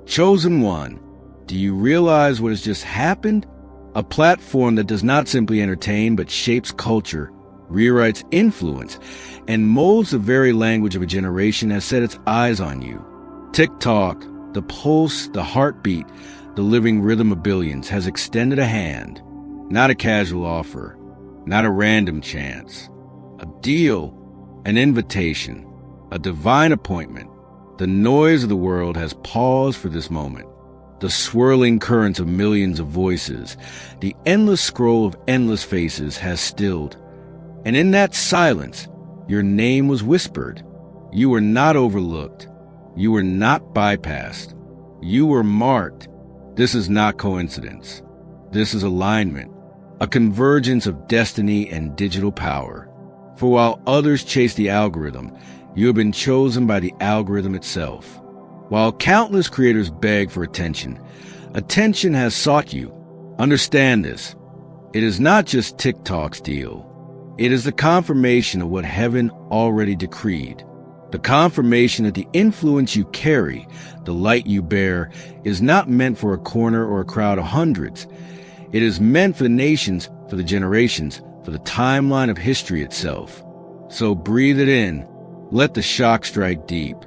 Chosen one, do you realize what has just happened? A platform that does not simply entertain but shapes culture, rewrites influence, and molds the very language of a generation has set its eyes on you. TikTok, the pulse, the heartbeat, the living rhythm of billions, has extended a hand, not a casual offer, not a random chance, a deal, an invitation, a divine appointment. The noise of the world has paused for this moment. The swirling currents of millions of voices, the endless scroll of endless faces has stilled. And in that silence, your name was whispered. You were not overlooked. You were not bypassed. You were marked. This is not coincidence. This is alignment, a convergence of destiny and digital power. For while others chase the algorithm, you have been chosen by the algorithm itself. While countless creators beg for attention, attention has sought you. Understand this. It is not just TikTok's deal. It is the confirmation of what heaven already decreed. The confirmation that the influence you carry, the light you bear, is not meant for a corner or a crowd of hundreds. It is meant for the nations, for the generations, for the timeline of history itself. So breathe it in. Let the shock strike deep.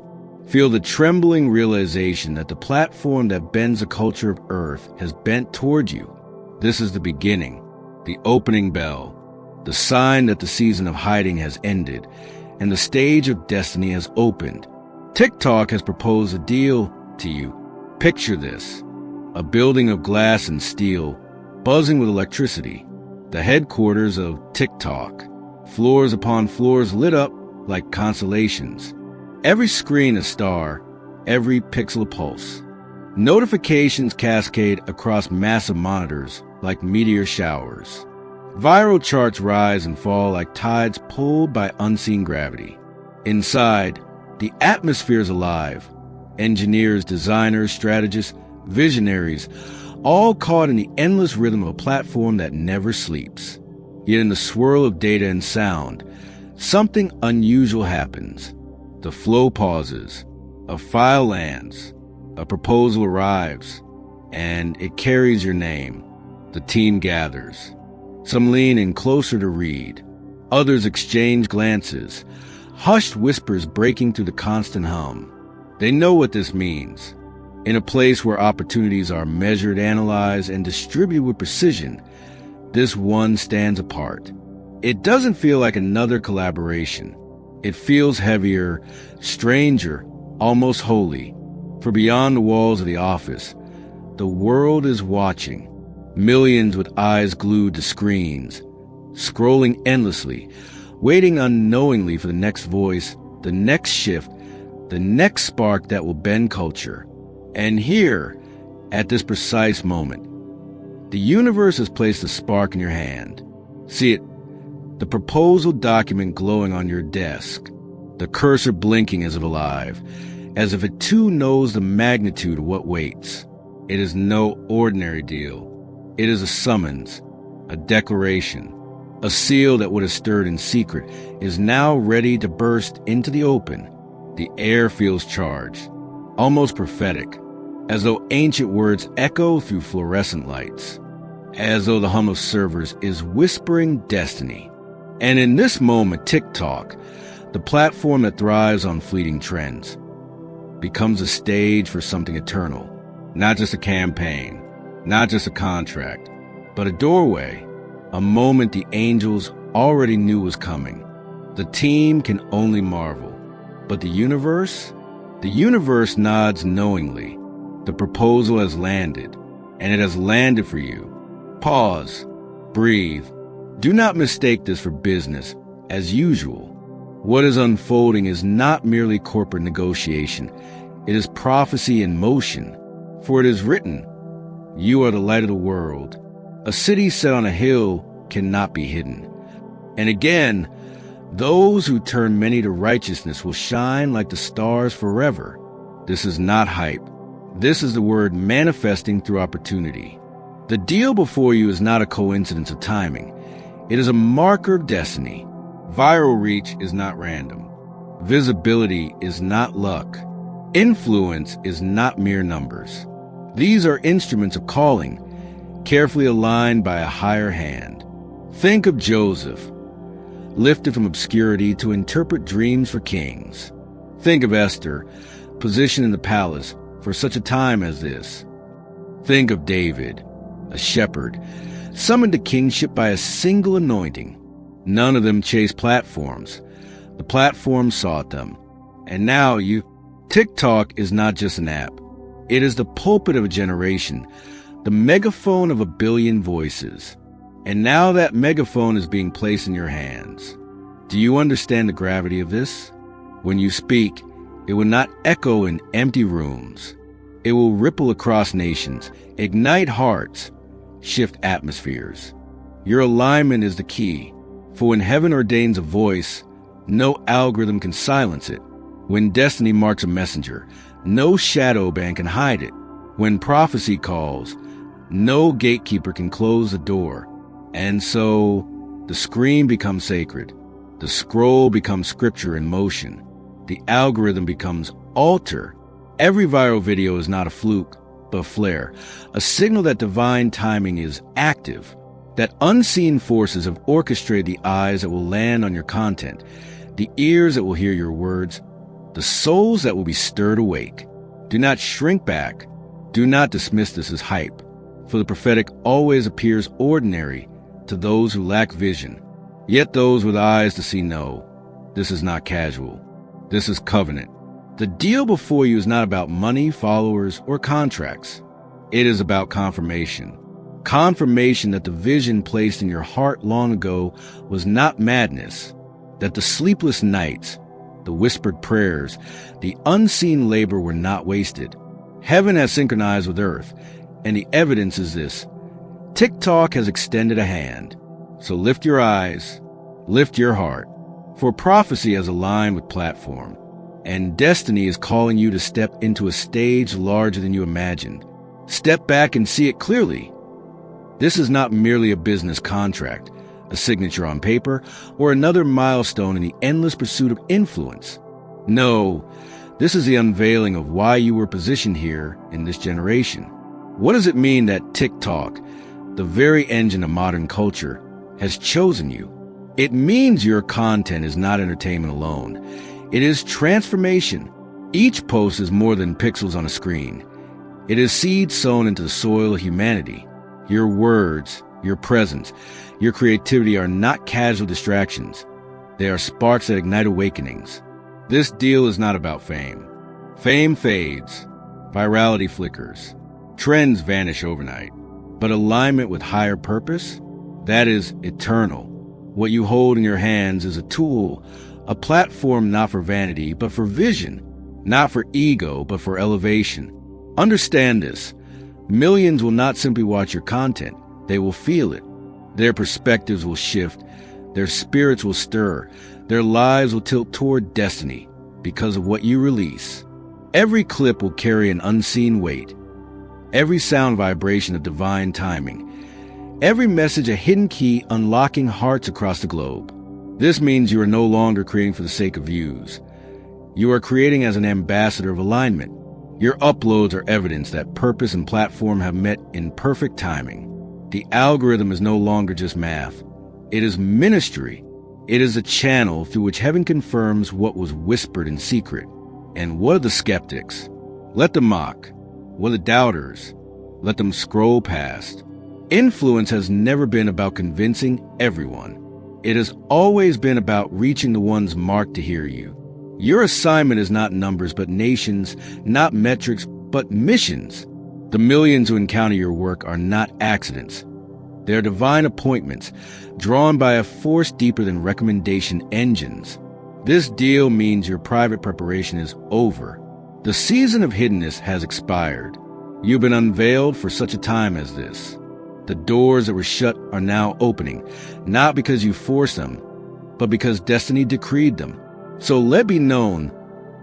Feel the trembling realization that the platform that bends the culture of Earth has bent toward you. This is the beginning, the opening bell, the sign that the season of hiding has ended, and the stage of destiny has opened. TikTok has proposed a deal to you. Picture this: a building of glass and steel, buzzing with electricity, the headquarters of TikTok, floors upon floors lit up like constellations. Every screen a star, every pixel a pulse. Notifications cascade across massive monitors like meteor showers. Viral charts rise and fall like tides pulled by unseen gravity. Inside, the atmosphere is alive. Engineers, designers, strategists, visionaries, all caught in the endless rhythm of a platform that never sleeps. Yet in the swirl of data and sound, something unusual happens. The flow pauses, a file lands, a proposal arrives, and it carries your name. The team gathers. Some lean in closer to read. Others exchange glances, hushed whispers breaking through the constant hum. They know what this means. In a place where opportunities are measured, analyzed, and distributed with precision, this one stands apart. It doesn't feel like another collaboration. It feels heavier, stranger, almost holy. For beyond the walls of the office, the world is watching. Millions with eyes glued to screens, scrolling endlessly, waiting unknowingly for the next voice, the next shift, the next spark that will bend culture. And here, at this precise moment, the universe has placed a spark in your hand. See it, the proposal document glowing on your desk, the cursor blinking as if alive, as if it too knows the magnitude of what waits. It is no ordinary deal. It is a summons, a declaration, a seal that would have stirred in secret is now ready to burst into the open. The air feels charged, almost prophetic, as though ancient words echo through fluorescent lights, as though the hum of servers is whispering destiny. And in this moment, TikTok, the platform that thrives on fleeting trends, becomes a stage for something eternal, not just a campaign, not just a contract, but a doorway, a moment the angels already knew was coming. The team can only marvel, but the universe nods knowingly. The proposal has landed, and it has landed for you. Pause, breathe. Do not mistake this for business as usual. What is unfolding is not merely corporate negotiation. It is prophecy in motion. For it is written, "You are the light of the world. A city set on a hill cannot be hidden." And again, those who turn many to righteousness will shine like the stars forever. This is not hype. This is the word manifesting through opportunity. The deal before you is not a coincidence of timing. It is a marker of destiny. Viral reach is not random. Visibility is not luck. Influence is not mere numbers. These are instruments of calling, carefully aligned by a higher hand. Think of Joseph, lifted from obscurity to interpret dreams for kings. Think of Esther, positioned in the palace for such a time as this. Think of David, a shepherd, summoned to kingship by a single anointing. None of them chased platforms. The platform sought them. And now TikTok is not just an app. It is the pulpit of a generation, the megaphone of a billion voices. And now that megaphone is being placed in your hands. Do you understand the gravity of this? When you speak, it will not echo in empty rooms. It will ripple across nations, ignite hearts, shift atmospheres. Your alignment is the key, for when heaven ordains a voice, no algorithm can silence it. When destiny marks a messenger, no shadow band can hide it. When prophecy calls, no gatekeeper can close the door. And so, the screen becomes sacred. The scroll becomes scripture in motion. The algorithm becomes altar. Every viral video is not a fluke, but a flare, a signal that divine timing is active, that unseen forces have orchestrated the eyes that will land on your content, the ears that will hear your words, the souls that will be stirred awake. Do not shrink back. Do not dismiss this as hype, for the prophetic always appears ordinary to those who lack vision. Yet those with eyes to see know, this is not casual. This is covenant. The deal before you is not about money, followers, or contracts. It is about confirmation. Confirmation that the vision placed in your heart long ago was not madness, that the sleepless nights, the whispered prayers, the unseen labor were not wasted. Heaven has synchronized with earth, and the evidence is this. TikTok has extended a hand. So lift your eyes, lift your heart, for prophecy has aligned with platform, and destiny is calling you to step into a stage larger than you imagined. Step back and see it clearly. This is not merely a business contract, a signature on paper, or another milestone in the endless pursuit of influence. No, this is the unveiling of why you were positioned here in this generation. What does it mean that TikTok, the very engine of modern culture, has chosen you? It means your content is not entertainment alone. It is transformation. Each post is more than pixels on a screen. It is seed sown into the soil of humanity. Your words, your presence, your creativity are not casual distractions. They are sparks that ignite awakenings. This deal is not about fame. Fame fades. Virality flickers. Trends vanish overnight. But alignment with higher purpose, that is eternal. What you hold in your hands is a tool, a platform not for vanity, but for vision, not for ego, but for elevation. Understand this. Millions will not simply watch your content. They will feel it. Their perspectives will shift. Their spirits will stir. Their lives will tilt toward destiny because of what you release. Every clip will carry an unseen weight. Every sound vibration of divine timing. Every message a hidden key unlocking hearts across the globe. This means you are no longer creating for the sake of views. You are creating as an ambassador of alignment. Your uploads are evidence that purpose and platform have met in perfect timing. The algorithm is no longer just math. It is ministry. It is a channel through which heaven confirms what was whispered in secret. And what of the skeptics? Let them mock. What of the doubters? Let them scroll past. Influence has never been about convincing everyone. It has always been about reaching the ones marked to hear you. Your assignment is not numbers, but nations, not metrics, but missions. The millions who encounter your work are not accidents. They are divine appointments, drawn by a force deeper than recommendation engines. This deal means your private preparation is over. The season of hiddenness has expired. You've been unveiled for such a time as this. The doors that were shut are now opening, not because you forced them, but because destiny decreed them. So let be known,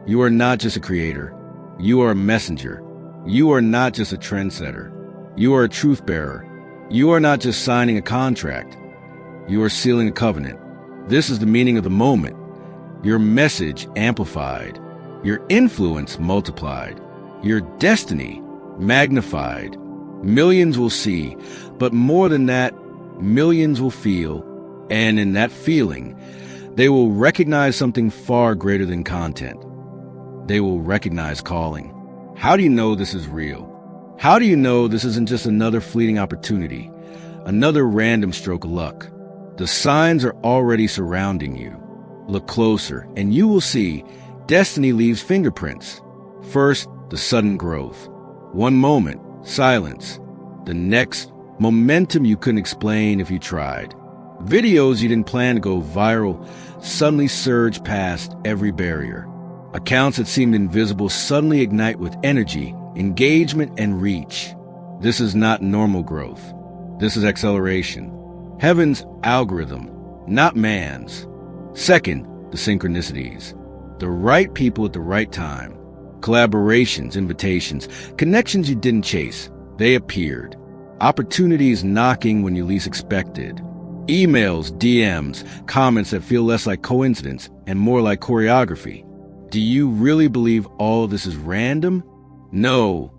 you are not just a creator. You are a messenger. You are not just a trendsetter. You are a truth bearer. You are not just signing a contract. You are sealing a covenant. This is the meaning of the moment. Your message amplified. your influence multiplied, your destiny magnified. Millions will see, but more than that, millions will feel, and in that feeling, they will recognize something far greater than content. They will recognize calling. How do you know this is real? How do you know this isn't just another fleeting opportunity, another random stroke of luck? The signs are already surrounding you. Look closer, and you will see destiny leaves fingerprints. First, the sudden growth. One moment, silence. The next, momentum you couldn't explain if you tried. Videos you didn't plan to go viral suddenly surge past every barrier. Accounts that seemed invisible suddenly ignite with energy, engagement, and reach. This is not normal growth. This is acceleration. Heaven's algorithm, not man's. Second, the synchronicities. The right people at the right time. Collaborations, invitations, connections you didn't chase. They appeared. Opportunities knocking when you least expected. Emails, DMs, comments that feel less like coincidence and more like choreography. Do you really believe all this is random? No.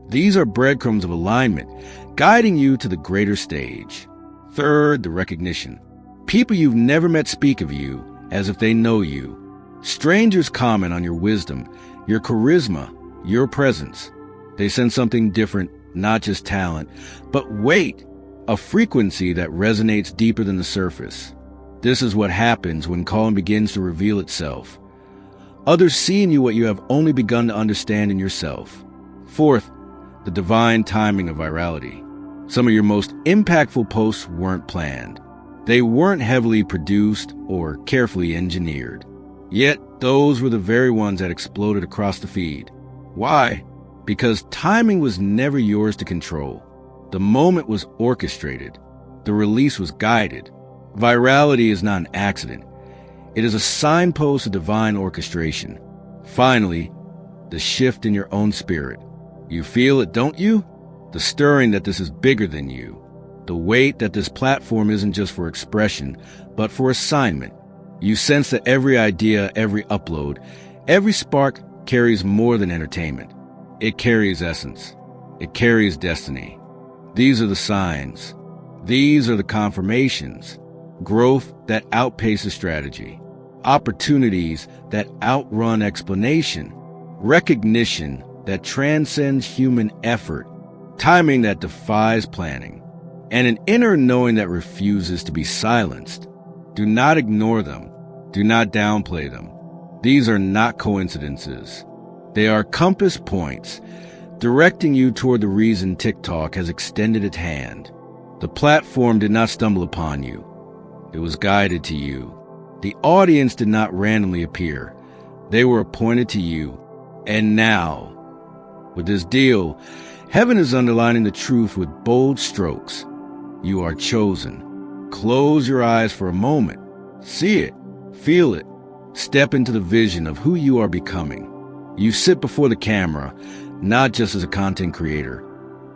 These are breadcrumbs of alignment, guiding you to the greater stage. Third, the recognition. People you've never met speak of you as if they know you. Strangers comment on your wisdom, your charisma, your presence. They sense something different, not just talent, but weight, a frequency that resonates deeper than the surface. This is what happens when calling begins to reveal itself. Others see in you what you have only begun to understand in yourself. Fourth, the divine timing of virality. Some of your most impactful posts weren't planned. They weren't heavily produced or carefully engineered. Yet, those were the very ones that exploded across the feed. Why? Because timing was never yours to control. The moment was orchestrated. The release was guided. Virality is not an accident. It is a signpost of divine orchestration. Finally, the shift in your own spirit. You feel it, don't you? The stirring that this is bigger than you. The weight that this platform isn't just for expression, but for assignment. You sense that every idea, every upload, every spark carries more than entertainment. It carries essence. It carries destiny. These are the signs. These are the confirmations. Growth that outpaces strategy. Opportunities that outrun explanation. Recognition that transcends human effort. Timing that defies planning. And an inner knowing that refuses to be silenced. Do not ignore them. Do not downplay them. These are not coincidences. They are compass points, directing you toward the reason TikTok has extended its hand. The platform did not stumble upon you. It was guided to you. The audience did not randomly appear. They were appointed to you. And now, with this deal, heaven is underlining the truth with bold strokes. You are chosen. Close your eyes for a moment. See it. Feel it. Step into the vision of who you are becoming. You sit before the camera, not just as a content creator,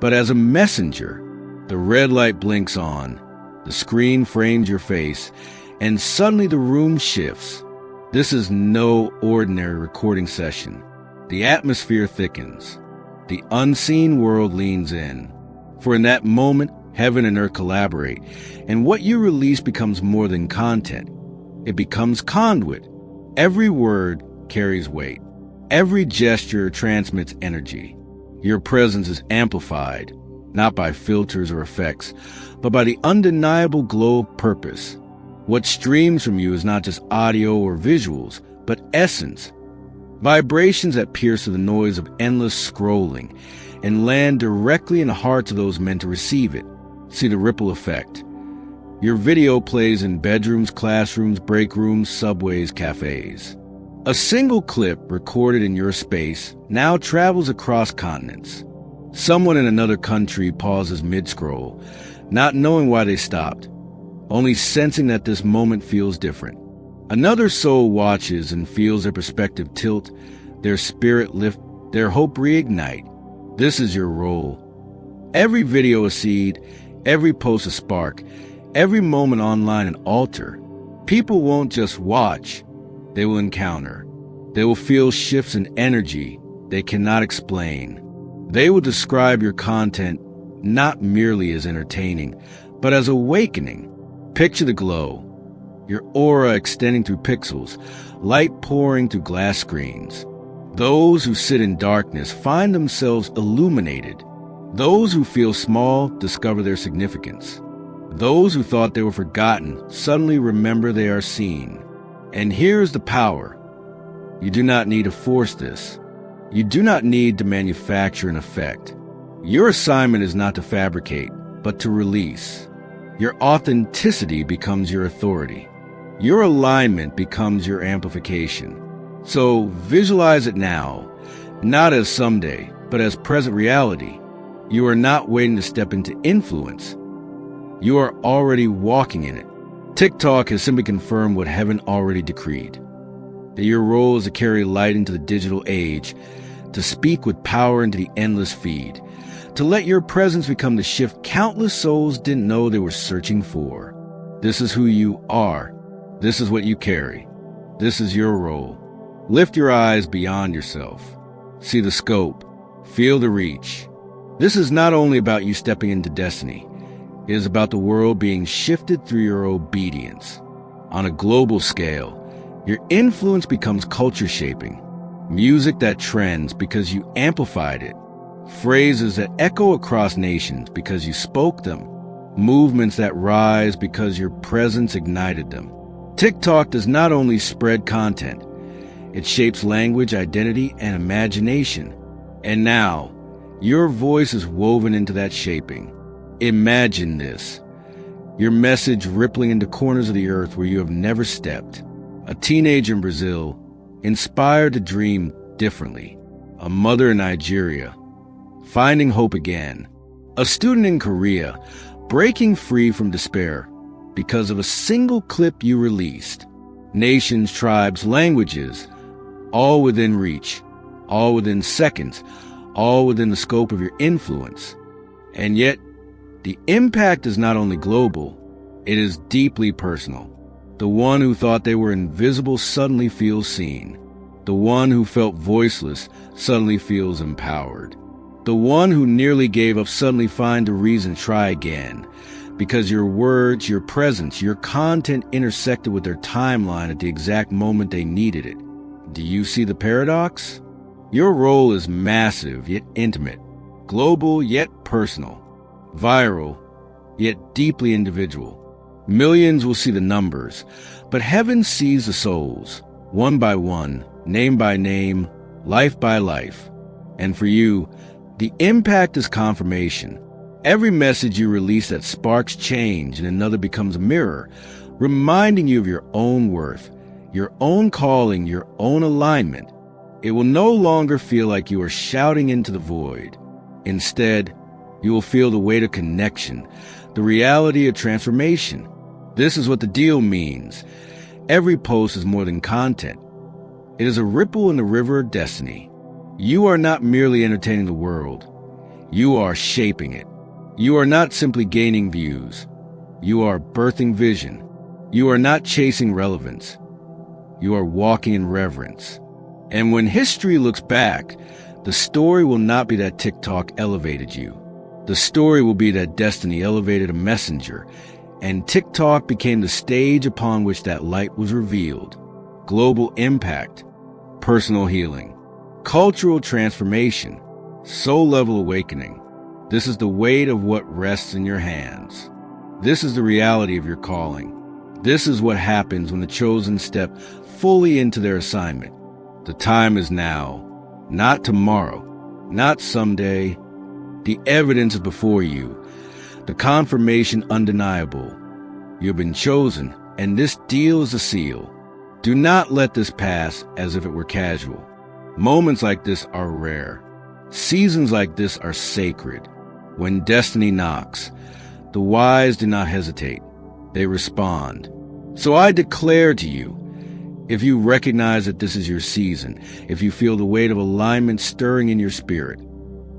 but as a messenger. The red light blinks on. The screen frames your face, and suddenly the room shifts. This is no ordinary recording session. The atmosphere thickens. The unseen world leans in. For in that moment, heaven and earth collaborate, and what you release becomes more than content. It becomes conduit. Every word carries weight. Every gesture transmits energy. Your presence is amplified, not by filters or effects, but by the undeniable glow of purpose. What streams from you is not just audio or visuals, but essence. Vibrations that pierce through the noise of endless scrolling and land directly in the hearts of those meant to receive it. See the ripple effect. Your video plays in bedrooms, classrooms, break rooms, subways, cafes. A single clip recorded in your space now travels across continents. Someone in another country pauses mid-scroll, not knowing why they stopped, only sensing that this moment feels different. Another soul watches and feels their perspective tilt, their spirit lift, their hope reignite. This is your role. Every video a seed, every post a spark, every moment online an altar. People won't just watch, they will encounter. They will feel shifts in energy they cannot explain. They will describe your content not merely as entertaining, but as awakening. Picture the glow, your aura extending through pixels, light pouring through glass screens. Those who sit in darkness find themselves illuminated. Those who feel small discover their significance. Those who thought they were forgotten suddenly remember they are seen. And here's the power. You do not need to force this. You do not need to manufacture an effect. Your assignment is not to fabricate, but to release. Your authenticity becomes your authority. Your alignment becomes your amplification. So visualize it now, not as someday, but as present reality. You are not waiting to step into influence. You are already walking in it. TikTok has simply confirmed what heaven already decreed. That your role is to carry light into the digital age, to speak with power into the endless feed, to let your presence become the shift countless souls didn't know they were searching for. This is who you are. This is what you carry. This is your role. Lift your eyes beyond yourself. See the scope. Feel the reach. This is not only about you stepping into destiny. It is about the world being shifted through your obedience. On a global scale, your influence becomes culture shaping. Music that trends because you amplified it. Phrases that echo across nations because you spoke them. Movements that rise because your presence ignited them. TikTok does not only spread content, it shapes language, identity, and imagination. And now, your voice is woven into that shaping. Imagine this. Your message rippling into corners of the earth where you have never stepped. A teenager in Brazil, inspired to dream differently. A mother in Nigeria, finding hope again. A student in Korea, breaking free from despair because of a single clip you released. Nations, tribes, languages, all within reach, all within seconds, all within the scope of your influence. And yet, the impact is not only global, it is deeply personal. The one who thought they were invisible suddenly feels seen. The one who felt voiceless suddenly feels empowered. The one who nearly gave up suddenly finds a reason to try again, because your words, your presence, your content intersected with their timeline at the exact moment they needed it. Do you see the paradox? Your role is massive yet intimate, global yet personal, viral yet deeply individual. Millions will see the numbers, but heaven sees the souls, one by one, name by name, life by life. And for you, the impact is confirmation. Every message you release that sparks change and another becomes a mirror, reminding you of your own worth, your own calling, your own alignment. It will no longer feel like you are shouting into the void. Instead, you will feel the weight of connection, the reality of transformation. This is what the deal means. Every post is more than content. It is a ripple in the river of destiny. You are not merely entertaining the world. You are shaping it. You are not simply gaining views. You are birthing vision. You are not chasing relevance. You are walking in reverence. And when history looks back, the story will not be that TikTok elevated you. The story will be that destiny elevated a messenger, and TikTok became the stage upon which that light was revealed. Global impact, personal healing, cultural transformation, soul-level awakening. This is the weight of what rests in your hands. This is the reality of your calling. This is what happens when the chosen step fully into their assignment. The time is now, not tomorrow, not someday. The evidence is before you, the confirmation undeniable. You have been chosen, and this deal is a seal. Do not let this pass as if it were casual. Moments like this are rare. Seasons like this are sacred. When destiny knocks, the wise do not hesitate. They respond. So I declare to you, if you recognize that this is your season, if you feel the weight of alignment stirring in your spirit,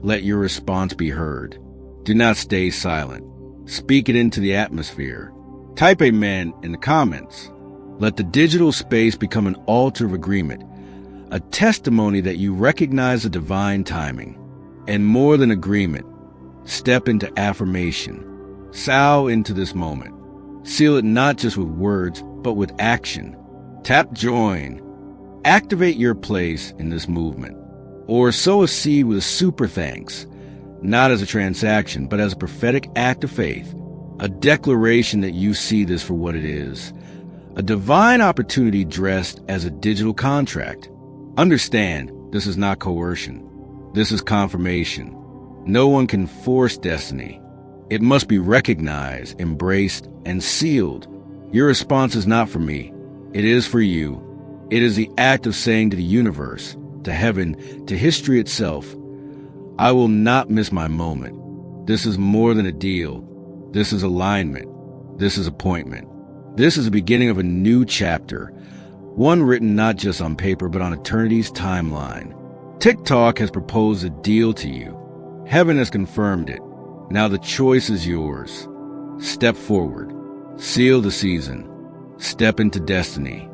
let your response be heard. Do not stay silent. Speak it into the atmosphere. Type amen in the comments. Let the digital space become an altar of agreement, a testimony that you recognize the divine timing. And more than agreement, step into affirmation. Sow into this moment. Seal it not just with words, but with action. Tap join. Activate your place in this movement. Or sow a seed with a super thanks, not as a transaction, but as a prophetic act of faith, a declaration that you see this for what it is, a divine opportunity dressed as a digital contract. Understand, this is not coercion. This is confirmation. No one can force destiny. It must be recognized, embraced, and sealed. Your response is not for me. It is for you. It is the act of saying to the universe, to heaven, to history itself, I will not miss my moment. This is more than a deal. This is alignment. This is appointment. This is the beginning of a new chapter, one written not just on paper, but on eternity's timeline. TikTok has proposed a deal to you. Heaven has confirmed it. Now the choice is yours. Step forward. Seal the season. Step into destiny.